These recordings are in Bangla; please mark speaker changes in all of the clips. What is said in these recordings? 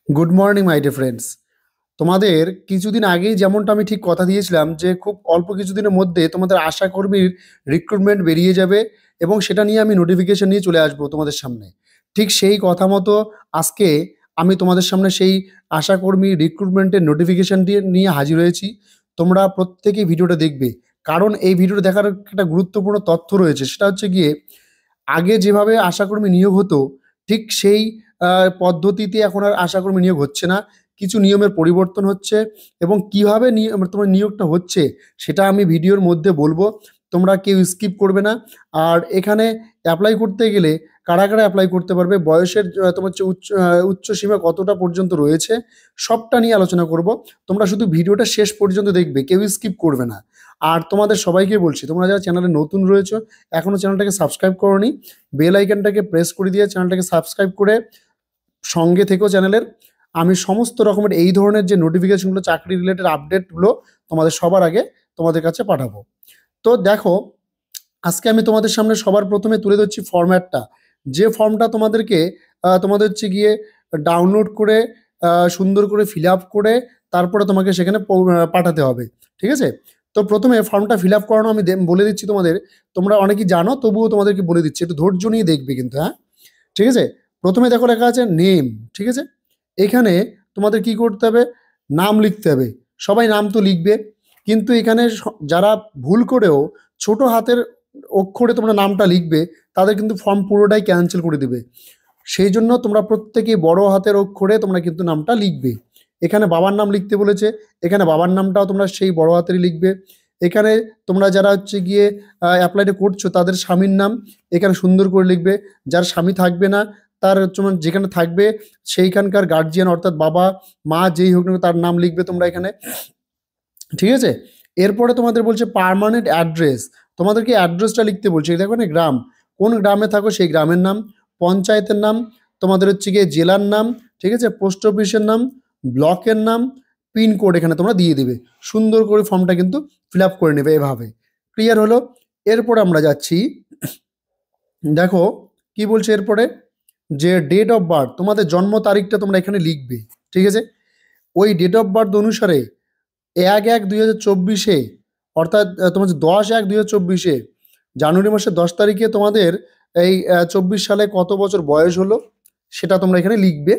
Speaker 1: Good morning my dear friends. তোমাদের কিছুদিন আগেই যেমনটা আমি ঠিক কথা দিয়েছিলাম যে খুব অল্প কিছুদিনের মধ্যে তোমাদের আশাকর্মীর রিক্রুটমেন্ট বেরিয়ে যাবে এবং সেটা নিয়ে আমি নোটিফিকেশন নিয়ে চলে আসবো তোমাদের সামনে। ঠিক সেই কথা মতো আজকে আমি তোমাদের সামনে সেই আশাকর্মী রিক্রুটমেন্টের নোটিফিকেশনটি নিয়ে হাজির হয়েছি। তোমরা প্রত্যেকেই ভিডিওটা দেখবে, কারণ এই ভিডিওটা দেখার একটা গুরুত্বপূর্ণ তথ্য রয়েছে। সেটা হচ্ছে গিয়ে আগে যেভাবে আশাকর্মী নিয়োগ হতো ঠিক সেই পদ্ধতিতে এখন আর আশাকর্মী নিয়োগ হচ্ছে না। কিছু নিয়মের পরিবর্তন হচ্ছে এবং কিভাবে তোমার নিয়োগটা হচ্ছে সেটা আমি ভিডিওর মধ্যে বলবো। তোমরা কেউ স্কিপ করবে না। আর এখানে অ্যাপ্লাই করতে গেলে কারা কারা অ্যাপ্লাই করতে পারবে, বয়সের তোমার হচ্ছে উচ্চ সীমা কতটা পর্যন্ত রয়েছে, সবটা নিয়ে আলোচনা করব। তোমরা শুধু ভিডিওটা শেষ পর্যন্ত দেখবে, কেউ স্কিপ করবে না। আর তোমাদের সবাইকে বলছি, তোমরা যারা চ্যানেলে নতুন রয়েছে এখনো চ্যানেলটাকে সাবস্ক্রাইব করোনি, বেল আইকনটাকে প্রেস করে দিয়ে চ্যানেলটাকে সাবস্ক্রাইব করে সঙ্গে থেকেও চ্যানেলের। আমি সমস্ত রকমের এই ধরনের যে নোটিফিকেশনগুলো, চাকরি রিলেটেড আপডেটগুলো তোমাদের সবার আগে তোমাদের কাছে পাঠাবো। তো দেখো, আজকে আমি তোমাদের সামনে সবার প্রথমে তুলে ধরছি ফরম্যাটটা। যে ফর্মটা তোমাদেরকে তোমাদের হচ্ছে গিয়ে ডাউনলোড করে সুন্দর করে ফিল আপ করে তারপরে তোমাকে সেখানে পাঠাতে হবে। ঠিক আছে? তো প্রথমে ফর্মটা ফিল আপ করানো আমি বলে দিচ্ছি তোমাদের। তোমরা অনেকেই জানো, তবুও তোমাদেরকে বলে দিচ্ছি, একটু ধৈর্য নিয়ে দেখবে কিন্তু, হ্যাঁ? ঠিক আছে? প্রথমে দেখো লেখা আছে নেম। ঠিক আছে? এখানে তোমাদের কি করতে হবে? নাম লিখতে হবে। সবাই নাম তো লিখবে, কিন্তু এখানে যারা ভুল করেও ছোট হাতের অক্ষরে তোমরা নামটা লিখবে তাদের কিন্তু ফর্ম পুরোটাই ক্যান্সেল করে দিবে। সেই জন্য তোমরা প্রত্যেকেই বড় হাতের অক্ষরে তোমরা কিন্তু নামটা লিখবে। এখানে বাবার নাম লিখতে বলেছে, এখানে বাবার নামটাও তোমরা সেই বড় হাতেরই লিখবে। এখানে তোমরা যারা হচ্ছে গিয়ে অ্যাপ্লাইটা করছো তাদের স্বামীর নাম এখানে সুন্দর করে লিখবে। যার স্বামী থাকবে না তার তোমার যেখানে থাকবে সেইখানকার গার্জিয়ান অর্থাৎ বাবা মা যেই হোক না তার নাম লিখবে তোমরা এখানে। ঠিক আছে? এরপরে তোমাদের বলছে পার্মানেন্ট অ্যাড্রেস। তোমাদেরকে অ্যাড্রেসটা লিখতে বলছে। দেখো না, গ্রাম, কোন গ্রামে থাকো সেই গ্রামের নাম, পঞ্চায়েতের নাম, তোমাদের হচ্ছে গিয়ে জেলার নাম, ঠিক আছে, পোস্ট অফিসের নাম, ব্লকের নাম, পিনকোড এখানে তোমরা দিয়ে দিবে। সুন্দর করে ফর্মটা কিন্তু ফিল আপ করে নেবে এভাবে। ক্লিয়ার হলো? এরপরে আমরা যাচ্ছি, দেখো কি বলছে এরপরে, যে ডেট অফ বার্থ, তোমাদের জন্ম তারিখটা তোমরা এখানে লিখবে। ঠিক আছে? ওই ডেট অফ বার্থ অনুসারে 1/1/2024 অর্থাৎ তোমার হচ্ছে 10/1/2024 জানুয়ারি মাসের 10 তারিখে তোমাদের এই 24 সালে কত বছর বয়স হলো সেটা তোমরা এখানে লিখবে।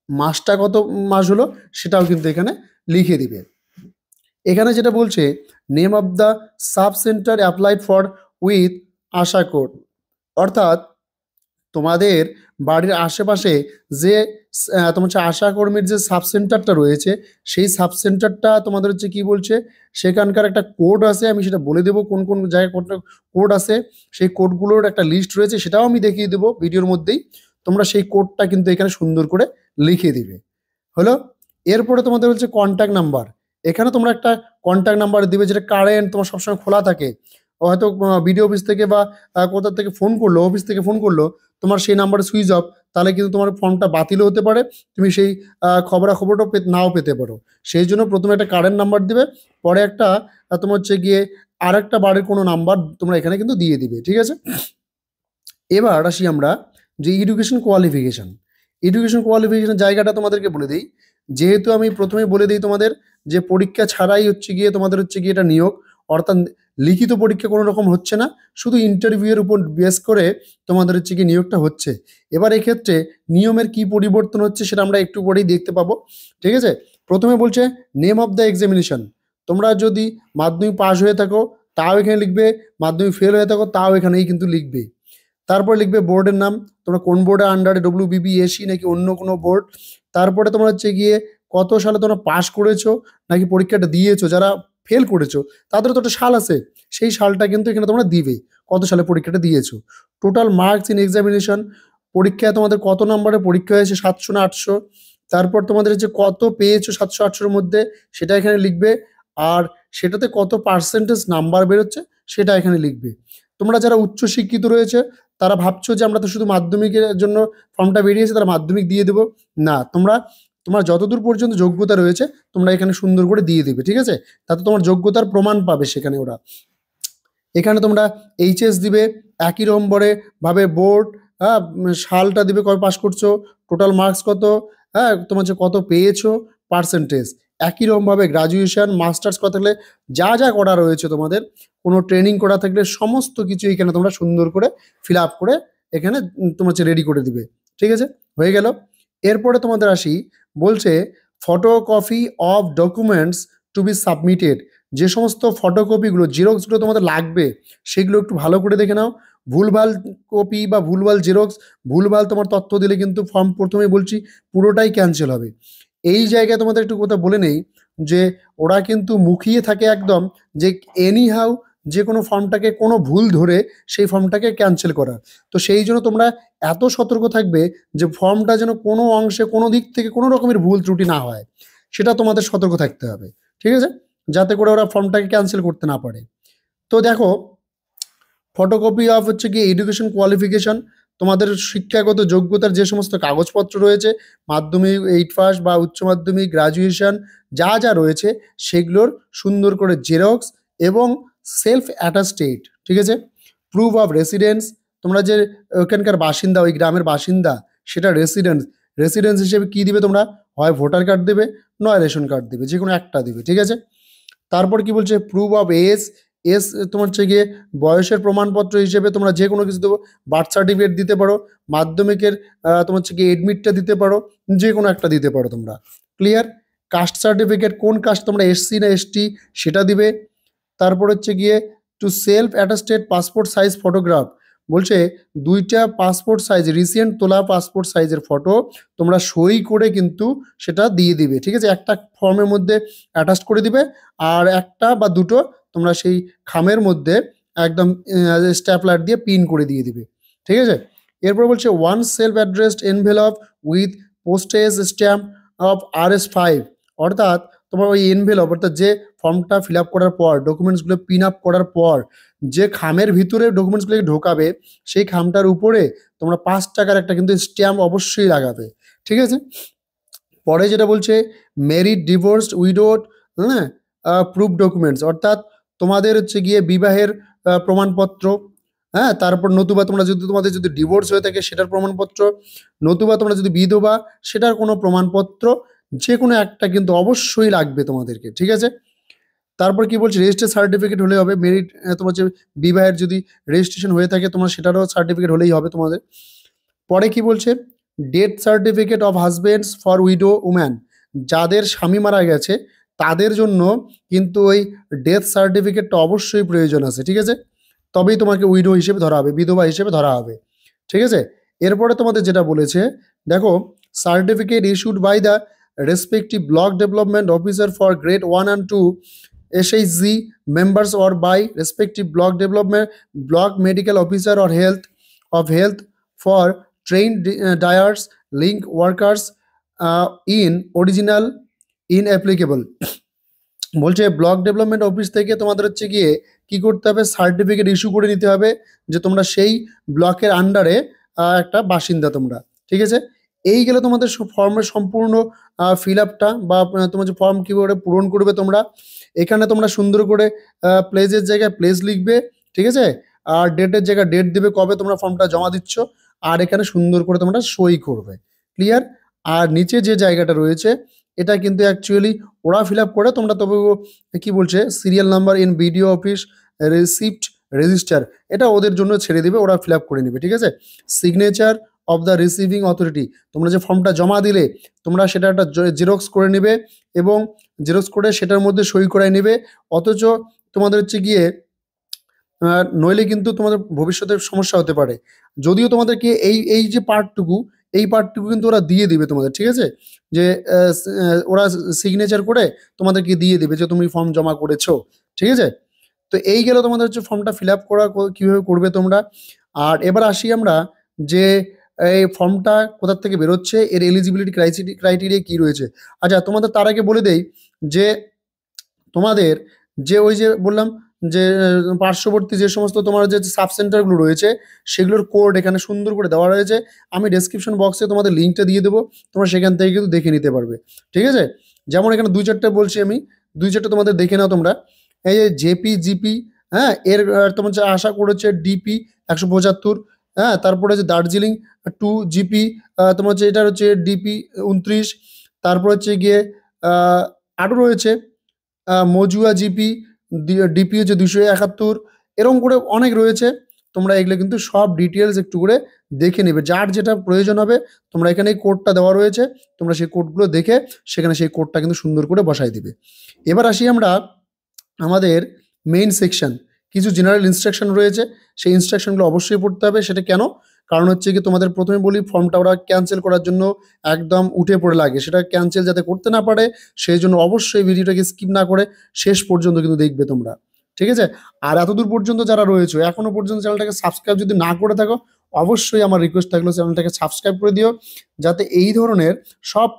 Speaker 1: মাসটা কত মাস হলো সেটাও কিন্তু এখানে লিখে দিবে। এখানে যেটা বলছে, name of the sub centre applied for with Asha code, অর্থাৎ তোমাদের বাড়ির আশেপাশে যে তোমার হচ্ছে আশা কর্মীর যে সাব সেন্টারটা রয়েছে সেই সাব সেন্টারটা তোমাদের হচ্ছে কি বলছে, সেখানকার একটা কোড আছে, আমি সেটা বলে দেবো কোন কোন জায়গায় কোনটা কোড আছে। সেই কোডগুলোর একটা লিস্ট রয়েছে, সেটাও আমি দেখিয়ে দেবো ভিডিওর মধ্যেই। তোমরা সেই কোডটা কিন্তু এখানে সুন্দর করে লিখে দিবে। হলো? এরপরে তোমাদের হচ্ছে কন্ট্যাক্ট নাম্বার। এখানে তোমরা একটা কন্ট্যাক্ট নাম্বার দিবে যেটা কারেন্ট তোমার সবসময় খোলা থাকে। হয়তো বিডিও অফিস থেকে বা কোথা থেকে ফোন করলো, অফিস থেকে ফোন করলো, তোমার সেই নাম্বারে সুইচ অফ, তাহলে কিন্তু তোমার ফর্মটা বাতিলও হতে পারে, তুমি সেই খবরাখবরটাও নাও পেতে পারো। সেই জন্য প্রথমে একটা কারেন্ট নাম্বার দিবে, পরে একটা তোমার হচ্ছে গিয়ে আর একটা বাড়ির কোনো নাম্বার তোমরা এখানে কিন্তু দিয়ে দিবে। ঠিক আছে? এবার আসি আমরা যে এডুকেশন কোয়ালিফিকেশন। এডুকেশন কোয়ালিফিকেশন জায়গাটা তোমাদেরকে বলে দিই। যেহেতু আমি প্রথমে বলে দিই তোমাদের যে পরীক্ষা ছাড়াই হচ্ছে গিয়ে তোমাদের হচ্ছে গিয়ে এটা নিয়োগ, অর্থাৎ লিখিত পরীক্ষা কোনো রকম হচ্ছে না, শুধু ইন্টারভিউয়ের উপর বেস করে তোমাদের হচ্ছে গিয়ে নিয়োগটা হচ্ছে। এবার এক্ষেত্রে নিয়মের কি পরিবর্তন হচ্ছে সেটা আমরা একটু পরেই দেখতে পাবো। ঠিক আছে? প্রথমে বলছে নেম অফ দ্য এক্সামিনেশন। তোমরা যদি মাধ্যমিক পাস হয়ে থাকো তাও এখানে লিখবে, মাধ্যমিক ফেল হয়ে থাকো তাও এখানেই কিন্তু লিখবে। তারপরে লিখবে বোর্ডের নাম, তোমরা কোন বোর্ডের আন্ডারে, WBBSC নাকি অন্য কোনো বোর্ড। তারপরে তোমরা হচ্ছে গিয়ে কত সালে তোমরা পাস করেছো নাকি পরীক্ষাটা দিয়েছো। যারা ফেল করেছো তাদের তো একটা সাল আছে, সেই সালটা কিন্তু এখানে তোমরা দিবে, কত সালে পরীক্ষাটা দিয়েছো। টোটাল মার্কস ইন এক্সামিনেশন, পরীক্ষায় তোমাদের কত নম্বরের পরীক্ষা হয়েছে, 700 না 800। তারপর তোমাদের হচ্ছে কত পেয়েছো 700-800-র মধ্যে সেটা এখানে লিখবে। আর সেটাতে কত পার্সেন্টেজ নাম্বার বেরোচ্ছে সেটা এখানে লিখবে। তোমরা যারা উচ্চ শিক্ষিত রয়েছে তারা ভাবছো যে আমরা তো শুধু মাধ্যমিকের জন্য ফর্মটা বেরিয়েছে তারা মাধ্যমিক দিয়ে দেবো, না, তোমরা তোমার যতদূর পর্যন্ত যোগ্যতা রয়েছে তোমরা এখানে সুন্দর করে দিয়ে দিবে। ঠিক আছে? তাতে তোমার যোগ্যতার প্রমাণ পাবে সেখানে ওরা। এখানে তোমরা এইচএস দিবে একই নম্বরে ভাবে বোর্ড, হ্যাঁ, সালটা দিবে কবে পাস করছো, টোটাল মার্কস কত, হ্যাঁ, তোমার যে কত পেয়েছো, পার্সেন্টেজ। একই রকমভাবে গ্র্যাজুয়েশন, মাস্টার্স করা থাকলে যা করা রয়েছে তোমাদের, কোনো ট্রেনিং করা থাকলে সমস্ত কিছু এখানে তোমরা সুন্দর করে ফিল আপ করে এখানে তোমার হচ্ছে রেডি করে দিবে। ঠিক আছে? হয়ে গেল। এরপরে তোমাদের আসি, বলছে photocopy of documents two be submitted. যে সমস্ত ফটোকপিগুলো, জেরক্সগুলো তোমাদের লাগবে, সেগুলো একটু ভালো করে দেখে নাও। ভুলভাল কপি বা ভুলভাল জেরক্স, ভুলভাল তোমার তথ্য দিলে কিন্তু ফর্ম, প্রথমে বলছি, পুরোটাই ক্যান্সেল হবে। এই জায়গায় তোমাদের একটু কথা বলে নেই যে ওরা কিন্তু মুখিয়ে থাকে একদম যে এনি হাউ যে কোনো ফর্মটাকে কোনো ভুল ধরে সেই ফর্মটাকে ক্যান্সেল করার। তো সেই জন্য তোমরা এত সতর্ক থাকবে যে ফর্মটা যেন কোনো অংশে কোনো দিক থেকে কোনো রকমের ভুল ত্রুটি না হয়, সেটা তোমাদের সতর্ক থাকতে হবে। ঠিক আছে? যাতে করে ওরা ফর্মটাকে ক্যান্সেল করতে না পারে। তো দেখো, ফটোকপি অফ হচ্ছে কি এডুকেশন কোয়ালিফিকেশন, তোমাদের শিক্ষাগত যোগ্যতার যে সমস্ত কাগজপত্র রয়েছে, মাধ্যমিক, 8 পাস বা উচ্চ মাধ্যমিক, গ্রাজুয়েশন, যা রয়েছে সেগুলোর সুন্দর করে জেরক্স এবং সেলফ অ্যাটাস্টেড। ঠিক আছে? প্রুফ অফ রেসিডেন্স, তোমরা যে ওখানকার বাসিন্দা, ওই গ্রামের বাসিন্দা, সেটা রেসিডেন্স। রেসিডেন্স হিসেবে কি দিবে তোমরা? হয় ভোটার কার্ড দেবে, নয় রেশন কার্ড দেবে, যে কোনো একটা দিবে। ঠিক আছে? তারপর কি বলছে? Proof of age. এজ তোমার হচ্ছে গিয়ে বয়সের প্রমাণপত্র হিসেবে তোমরা যে কোনো কিছু দেবো। বার্থ সার্টিফিকেট দিতে পারো, মাধ্যমিকের তোমার হচ্ছে গিয়ে এডমিটটা দিতে পারো, যে কোনো একটা দিতে পারো তোমরা। ক্লিয়ার? কাস্ট সার্টিফিকেট, কোন কাস্ট তোমরা, এসসি না এসটি, সেটা দিবে। তারপর হচ্ছে গিয়ে two self attested passport size photograph, বলছে 2টা পাসপোর্ট সাইজ, রিসেন্ট তোলা পাসপোর্ট সাইজের ফটো তোমরা সই করে কিন্তু সেটা দিয়ে দিবে। ঠিক আছে? একটা ফর্মের মধ্যে অ্যাটাচ করে দিবে, আর একটা বা দুটো তোমরা সেই খামের মধ্যে একদম স্ট্যাপলার দিয়ে পিন করে দিয়ে দিবে। ঠিক আছে? এরপর বলছে one self addressed envelope with postage stamp of RS5, অর্থাৎ তোমার ওই এনভেলপ, অর্থাৎ যে ফর্মটা ফিল আপ করার পর, ডকুমেন্টসগুলো পিন আপ করার পর যে খামের ভিতরে ডকুমেন্টসগুলোকে ঢোকাবে, সেই খামটার উপরে তোমরা 5 টাকার একটা কিন্তু স্ট্যাম্প অবশ্যই লাগাবে। ঠিক আছে? পরে যেটা বলছে ম্যারিড, ডিভোর্সড, উইডোড, হ্যাঁ, প্রুফ ডকুমেন্টস, অর্থাৎ তোমাদের হচ্ছে গিয়ে বিবাহের প্রমাণপত্র, হ্যাঁ, তারপর নতুবা তোমরা যদি, তোমাদের যদি ডিভোর্স হয়ে থাকে সেটার প্রমাণপত্র, নতুবা তোমরা যদি বিধবা সেটার কোনো প্রমাণপত্র, যে কোনো একটা কিন্তু অবশ্যই লাগবে তোমাদেরকে। ঠিক আছে? তারপর কি বলছে? রেজিস্ট্রেশন সার্টিফিকেট হলে হবে। মেরিট, তোমার যে বিবাহের যদি রেজিস্ট্রেশন হয়ে থাকে তোমার, সেটারও সার্টিফিকেট হলেই হবে তোমাদের। পরে কি বলছে? Death certificate of husband's for widow woman, যাদের স্বামী মারা গেছে তাদের জন্য কিন্তু ওই ডেথ সার্টিফিকেটটা অবশ্যই প্রয়োজন আছে। ঠিক আছে? তবেই তোমাকে উইডো হিসেবে ধরা হবে, বিধবা হিসেবে ধরা হবে। ঠিক আছে? এরপরে তোমাদের যেটা বলেছে, দেখো, certificate issued by the respective block development officer for grade 1 and 2 SHG members, or by respective block development, block medical officer or health for trained dyers, link workers in original in applicable। বলছে ব্লক ডেভেলপমেন্ট অফিস থেকে তোমাদের হচ্ছে গিয়ে কি করতে হবে? সার্টিফিকেট ইস্যু করে নিতে হবে যে তোমরা সেই ব্লকের আন্ডারে একটা বাসিন্দা তোমরা। ঠিক আছে? এই গেলে তোমাদের ফর্মের সম্পূর্ণ ফিল আপটা, বা তোমার যে ফর্ম কীভাবে পূরণ করবে তোমরা। এখানে তোমরা সুন্দর করে প্লেসের জায়গায় প্লেস লিখবে। ঠিক আছে? আর ডেটের জায়গায় ডেট দেবে কবে তোমরা ফর্মটা জমা দিচ্ছ, আর এখানে সুন্দর করে তোমরা সই করবে। ক্লিয়ার? আর নিচে যে জায়গাটা রয়েছে, এটা কিন্তু অ্যাকচুয়ালি ওরা ফিল আপ করে, তোমরা তবে কি বলছে serial number in BDO office receipt register, এটা ওদের জন্য ছেড়ে দিবে, ওরা ফিল আপ করে নেবে। ঠিক আছে? Signature of the receiving authority, তোমরা যে ফর্মটা জমা দিলে তোমরা সেটা একটা জেরক্স করে নেবে, এবং জেরক্স করে সেটার মধ্যে সই করাই নেবে। অথচ তোমাদের হচ্ছে গিয়ে নইলে কিন্তু তোমাদের ভবিষ্যতে সমস্যা হতে পারে। যদিও তোমাদেরকে এই যে পার্টটুকু, এই পার্টটুকু কিন্তু ওরা দিয়ে দিবে তোমাদের। ঠিক আছে? যে ওরা সিগনেচার করে তোমাদেরকে দিয়ে দিবে যে তুমি ফর্ম জমা করেছো। ঠিক আছে? তো এই গেল তোমাদের হচ্ছে ফর্মটা ফিল আপ করা কীভাবে করবে তোমরা। আর এবার আসি আমরা যে এই ফর্মটা কোথার থেকে বেরোচ্ছে, এর এলিজিবিলিটি ক্রাইটেরিয়া কী রয়েছে। আচ্ছা, তোমাদের তার আগে বলে দেই যে তোমাদের যে ওই যে বললাম যে পার্শ্ববর্তী যে সমস্ত তোমার যে সাব সেন্টারগুলো রয়েছে, সেগুলোর কোড এখানে সুন্দর করে দেওয়া রয়েছে। আমি ডেসক্রিপশন বক্সে তোমাদের লিঙ্কটা দিয়ে দেবো, তোমরা সেখান থেকে কিন্তু দেখে নিতে পারবে। ঠিক আছে? যেমন এখানে 2-4টে বলছি আমি, 2-4টে তোমাদের দেখে নাও তোমরা। এই যে জেপি, জিপি, হ্যাঁ, এর তোমার যে আশা করেছে ডিপি 175, হ্যাঁ, তারপরে হচ্ছে দার্জিলিং 2 জিপি, তোমার হচ্ছে এটার হচ্ছে ডিপি 29, তারপর হচ্ছে গিয়ে আরও রয়েছে মজুয়া জিপি, ডিপি হচ্ছে 271, এরকম করে অনেক রয়েছে। তোমরা এগুলো কিন্তু সব ডিটেলস একটু করে দেখে নেবে, যার যেটা প্রয়োজন হবে। তোমরা এখানে এই কোডটা দেওয়া রয়েছে, তোমরা সেই কোডগুলো দেখে সেখানে সেই কোডটা কিন্তু সুন্দর করে বসাই দিবে। এবার আসি আমরা আমাদের মেইন সেকশন। কিছু জেনারেল ইনস্ট্রাকশন রয়েছে, সেই ইনস্ট্রাকশনগুলো অবশ্যই পড়তে হবে। সেটা কেন? কারণ হচ্ছে কি, তোমাদের প্রথমে বলি ফর্মটা ওরা ক্যান্সেল করার জন্য একদম উঠে পড়ে লাগে, সেটা ক্যান্সেল যাতে করতে না পারে সেই জন্য অবশ্যই ভিডিওটাকে স্কিপ না করে শেষ পর্যন্ত কিন্তু দেখবে তোমরা, ঠিক আছে? আর এতদূর পর্যন্ত যারা রয়েছে এখনো পর্যন্ত চ্যানেলটাকে সাবস্ক্রাইব যদি না করে থাকো, অবশ্যই আমার রিকোয়েস্ট থাকলো চ্যানেলটাকে সাবস্ক্রাইব করে দিও, যাতে এই ধরনের সব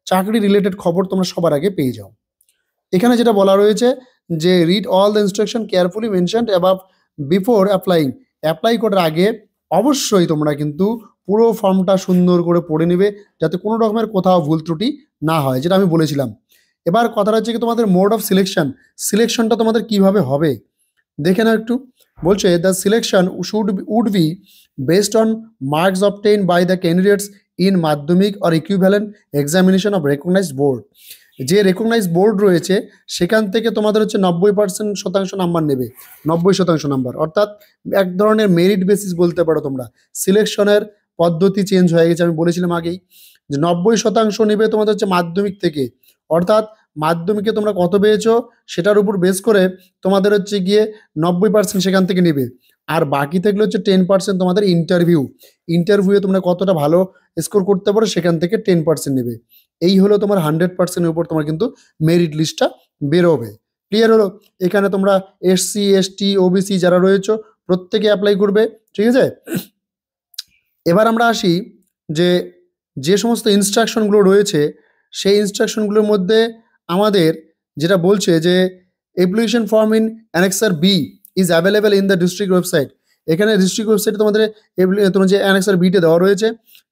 Speaker 1: চাকরি রিলেটেড খবর তোমরা সবার আগে পেয়ে যাও। এখানে যেটা বলা রয়েছে যে read all the instruction carefully mentioned above before applying. Apply করার আগে অবশ্যই তোমরা কিন্তু পুরো ফর্মটা সুন্দর করে পড়ে নেবে, যাতে কোনো রকমের কোথাও ভুল ত্রুটি না হয়, যেটা আমি বলেছিলাম। এবার কথাটা হচ্ছে কি, তোমাদের মোড অফ সিলেকশন, সিলেকশনটা তোমাদের কিভাবে হবে দেখে নাও একটু। বলছে the selection would be based on marks obtained by the candidates in Madhyamik or equivalent examination of recognised board. যে রেকগনাইজ বোর্ড রয়েছে সেখান থেকে তোমাদের হচ্ছে 90% নাম্বার নেবে, 90% নাম্বার, অর্থাৎ এক ধরনের মেরিট বেসিস বলতে পারো তোমরা। সিলেকশনের পদ্ধতি চেঞ্জ হয়ে গেছে, আমি বলেছিলাম আগেই যে 90% নেবে তোমাদের হচ্ছে মাধ্যমিক থেকে, অর্থাৎ মাধ্যমিকে তোমরা কত পেয়েছো সেটার উপর বেস করে তোমাদের হচ্ছে গিয়ে 90% সেখান থেকে নেবে। আর বাকি থাকলে হচ্ছে 10% তোমাদের ইন্টারভিউয়ে তোমরা কতটা ভালো স্কোর করতে পারো সেখান থেকে 10% নেবে। এই হলো তোমার 100%-এর উপর তোমার কিন্তু মেরিট লিস্টটা বেরোবে। ক্লিয়ার হলো? এখানে তোমরা এসসি এসটি ওবিসি যারা রয়েছে প্রত্যেকে অ্যাপ্লাই করবে, ঠিক আছে? এবার আমরা আসি যে যে সমস্ত ইনস্ট্রাকশনগুলো রয়েছে সেই ইনস্ট্রাকশনগুলোর মধ্যে আমাদের যেটা বলছে যে application form in annexure B is available in the district website. এখানে ডিস্ট্রিক্ট ওয়েবসাইটে তোমাদের তোমার যে অ্যানেক্সার বিটা দেওয়া রয়েছে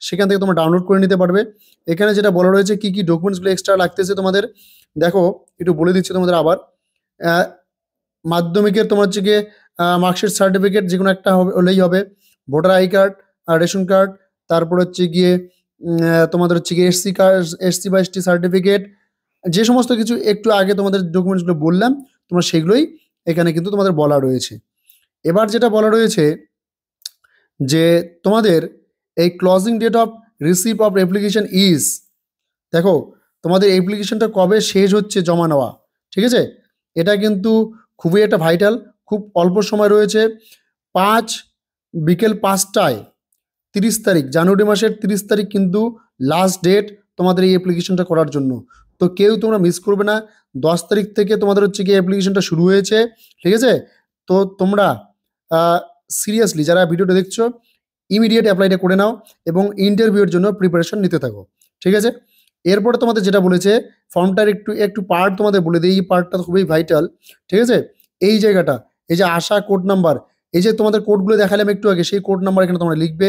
Speaker 1: সেখান থেকে তোমরা ডাউনলোড করে নিতে পারবে। এখানে যেটা বলা রয়েছে কী কী ডকুমেন্টসগুলো এক্সট্রা লাগতেছে তোমাদের, দেখো একটু বলে দিচ্ছি তোমাদের আবার। মাধ্যমিকের তোমার হচ্ছে গিয়ে মার্কশিট সার্টিফিকেট যে কোনো একটা হলেই হবে, ভোটার আই কার্ড আর রেশন কার্ড, তারপর হচ্ছে গিয়ে তোমাদের হচ্ছে গিয়ে এসসি বা এসটি সার্টিফিকেট, যে সমস্ত কিছু একটু আগে তোমাদের ডকুমেন্টসগুলো বললাম তোমরা সেগুলোই এখানে কিন্তু তোমাদের বলা রয়েছে। এবার যেটা বলা রয়েছে যে তোমাদের এই closing date of receive of application is, দেখো তোমাদের অ্যাপ্লিকেশনটা কবে শেষ হচ্ছে জমা নেওয়া, ঠিক আছে? এটা কিন্তু খুবই একটা ভাইটাল, খুব অল্প সময় রয়েছে। 5 বিকেল 5টায় 30 তারিখ, জানুয়ারি মাসের 30 তারিখ কিন্তু লাস্ট ডেট তোমাদের এই অ্যাপ্লিকেশনটা করার জন্য। তো কেউ তোমরা মিস করবে না। 10 তারিখ থেকে তোমাদের হচ্ছে গিয়ে অ্যাপ্লিকেশনটা শুরু হয়েছে, ঠিক আছে? তো তোমরা সিরিয়াসলি যারা ভিডিওটা দেখছো ইমিডিয়েট অ্যাপ্লাইটা করে নাও এবং ইন্টারভিউর জন্য প্রিপারেশন নিতে থাকো, ঠিক আছে? এরপরে তোমাদের যেটা বলেছে ফর্মটার একটু একটু পার্ট তোমাদের বলে দিই, এই পার্টটা খুবই ভাইটাল, ঠিক আছে? এই জায়গাটা, এই যে আশা কোড নাম্বার, এই যে তোমাদের কোডগুলো দেখালাম একটু আগে, সেই কোড নাম্বার এখানে তোমরা লিখবে,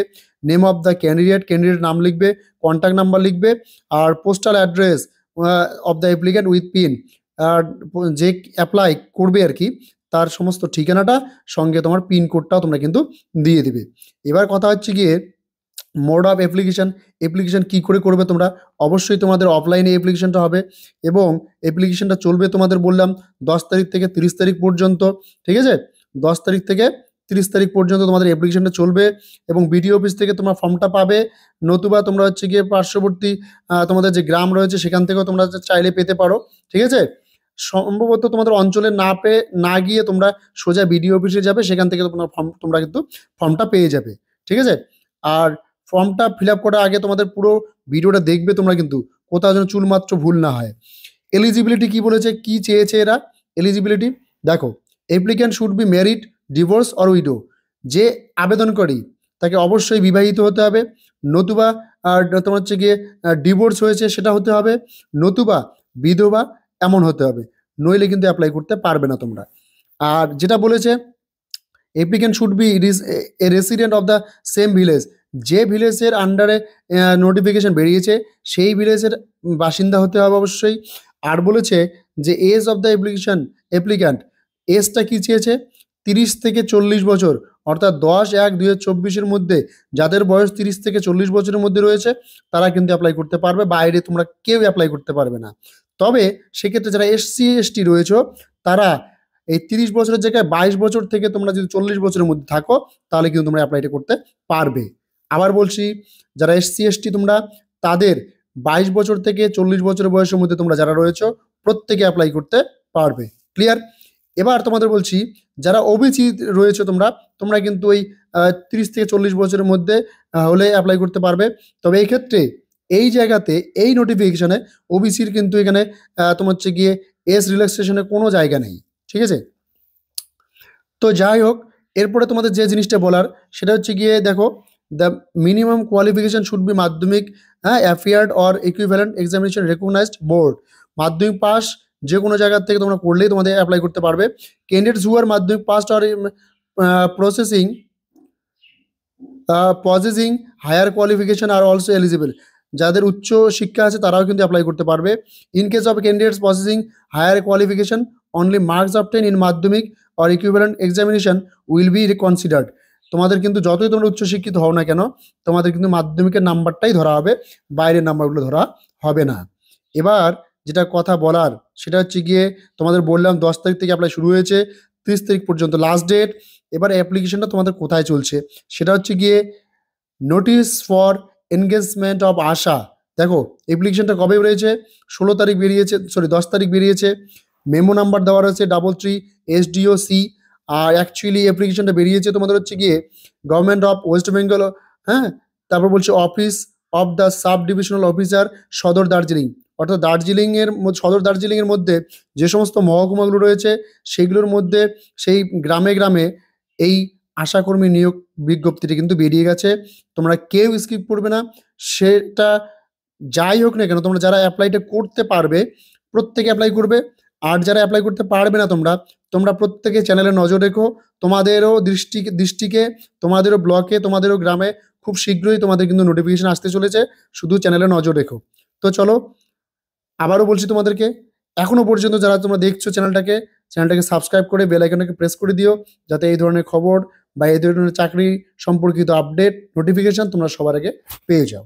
Speaker 1: নেম অফ দ্য ক্যান্ডিডেট নাম লিখবে, কন্ট্যাক্ট নাম্বার লিখবে, আর postal address of the applicant with pin, আর যে অ্যাপ্লাই করবে আর কি তার সমস্ত ঠিকানাটা সঙ্গে তোমার পিন কোডটাও তোমরা কিন্তু দিয়ে দিবে। এবার কথা হচ্ছে গিয়ে মোড অফ অ্যাপ্লিকেশন কী করে করবে তোমরা। অবশ্যই তোমাদের অফলাইনে অ্যাপ্লিকেশনটা হবে এবং অ্যাপ্লিকেশনটা চলবে তোমাদের বললাম 10 তারিখ থেকে 30 তারিখ পর্যন্ত, ঠিক আছে? 10 তারিখ থেকে 30 তারিখ পর্যন্ত তোমাদের অ্যাপ্লিকেশনটা চলবে এবং বিডিও অফিস থেকে তোমরা ফর্মটা পাবে, নতুবা তোমরা হচ্ছে গিয়ে পার্শ্ববর্তী তোমাদের যে গ্রাম রয়েছে সেখান থেকেও তোমরা চাইলে পেতে পারো, ঠিক আছে? সম্ভবত তোমাদের অঞ্চলে না গিয়ে তোমরা সোজা বিডিও অফিসে যাবে, সেখান থেকে তোমরা কিন্তু ফর্মটা পেয়ে যাবে, ঠিক আছে? আর ফর্মটা ফিল আপ করার আগে তোমাদের পুরো ভিডিওটা দেখবে তোমরা, কিন্তু কোথাও যেন চুলমাত্র ভুল না হয়। এলিজিবিলিটি কি বলেছে, কি চেয়েছে এরা এলিজিবিলিটি, দেখো applicant should be married, divorce or widow. যে আবেদনকারী তাকে অবশ্যই বিবাহিত হতে হবে, নতুবা তোমার হচ্ছে গিয়ে ডিভোর্স হয়েছে সেটা হতে হবে, নতুবা বিধবা এমন হতে হবে, নইলে কিন্তু অ্যাপ্লাই করতে পারবে না তোমরা। আর যেটা বলেছে applicant should B A resident of the same village, যে ভিলেজের আন্ডারে নোটিফিকেশন বেরিয়েছে সেই ভিলেজের বাসিন্দা হতে হবে অবশ্যই। আর বলেছে যে এজ অফ দ্য অ্যাপ্লিক্যান্ট, এজটা কি চেয়েছে 30 থেকে 40 বছর, অর্থাৎ 10/1/2024 মধ্যে যাদের বয়স 30 থেকে 40 বছরের মধ্যে রয়েছে তারা কিন্তু অ্যাপ্লাই করতে পারবে, বাইরে তোমরা কেউ অ্যাপ্লাই করতে পারবে না। তবে সেক্ষেত্রে যারা SC ST রয়েছে তারা এই 30 বছরের জায়গায় 22 বছর থেকে তোমরা যদি 40 বছরের মধ্যে থাকো তাহলে কিন্তু তোমরা অ্যাপ্লাইটা করতে পারবে। আবার বলছি, যারা SC ST তোমরা তাদের 22 বছর থেকে 40 বছর বয়সের মধ্যে তোমরা যারা রয়েছে প্রত্যেকে অ্যাপ্লাই করতে পারবে। ক্লিয়ার? এবার তোমাদের বলছি, যারা ওবিসি রয়েছে তোমরা তোমরা কিন্তু ওই 30 থেকে 40 বছরের মধ্যে হলে অ্যাপ্লাই করতে পারবে। তবে এই ক্ষেত্রে এই জায়গাতে এই নোটিফিকেশনে ওবিসির কিন্তু এখানে তোমার হচ্ছে গিয়ে এজ রিল্যাক্সেশনের কোনো জায়গা নেই। ঠিক আছে? তো যাই হোক, এরপরে তোমাদের যে জিনিসটা বলার সেটা হচ্ছে গিয়ে দেখো, the minimum qualification should be Madhyamik appeared or equivalent examination recognised board. Madhyamik pass যে কোনো জায়গা থেকে তোমরা করলেই তোমাদের অ্যাপ্লাই করতে পারবে। Candidates who are Madhyamik pass or processing possessing higher qualification are also eligible. যাদের উচ্চ শিক্ষা আছে তারাও কিন্তু অ্যাপ্লাই করতে পারবে। In case of candidates possessing higher qualification only marks obtained in Madhyamik or equivalent examination will be considered. তোমাদের কিন্তু যতই তোমরা উচ্চশিক্ষিত হও না কেন তোমাদের কিন্তু মাধ্যমিকের নাম্বারটাই ধরা হবে, বাইরের নাম্বারগুলো ধরা হবে না। এবার যেটা কথা বলার সেটা হচ্ছে গিয়ে, তোমাদের বললাম 10 তারিখ থেকে অ্যাপ্লাই শুরু হয়েছে, 30 তারিখ পর্যন্ত লাস্ট ডেট। এবার অ্যাপ্লিকেশনটা তোমাদের কোথায় চলছে সেটা হচ্ছে গিয়ে নোটিশ ফর এনগেজমেন্ট অফ আশা। দেখো অ্যাপ্লিকেশনটা কবে বেরিয়েছে? 16 তারিখ বেরিয়েছে, 10 তারিখ বেরিয়েছে। মেমো নাম্বার দেওয়া রয়েছে 33 SDOC। আর অ্যাকচুয়ালি অ্যাপ্লিকেশনটা বেরিয়েছে তোমাদের হচ্ছে গিয়ে গভর্নমেন্ট অফ ওয়েস্ট বেঙ্গল, হ্যাঁ। তারপর বলছে office of the sub divisional officer সদর দার্জিলিং। অর্থাৎ সদর দার্জিলিংয়ের মধ্যে যে সমস্ত মহকুমাগুলো রয়েছে সেগুলোর মধ্যে সেই গ্রামে গ্রামে এই আশাকর্মী নিয়োগ বিজ্ঞপ্তিটি কিন্তু বেরিয়ে গেছে। তোমরা কেউ স্কিপ করবে না। সেটা যাই হোক না কেন তোমরা যারা অ্যাপ্লাইটা করতে পারবে প্রত্যেকে অ্যাপ্লাই করবে। আর যারা অ্যাপ্লাই করতে পারবে না তোমরা তোমরা প্রত্যেকে চ্যানেলে নজর রেখো। তোমাদেরও দৃষ্টিকে তোমাদেরও ব্লকে তোমাদেরও গ্রামে খুব শীঘ্রই তোমাদের কিন্তু নোটিফিকেশন আসতে চলেছে, শুধু চ্যানেলে নজর রেখো। তো চলো, আবারও বলছি তোমাদেরকে, এখনো পর্যন্ত যারা তোমরা দেখছো চ্যানেলটাকে সাবস্ক্রাইব করে বেল আইকনটাকে প্রেস করে দিও, যাতে এই ধরনের খবর বা এই ধরনের চাকরি সম্পর্কিত আপডেট নোটিফিকেশন তোমরা সবার আগে পেয়ে যাও।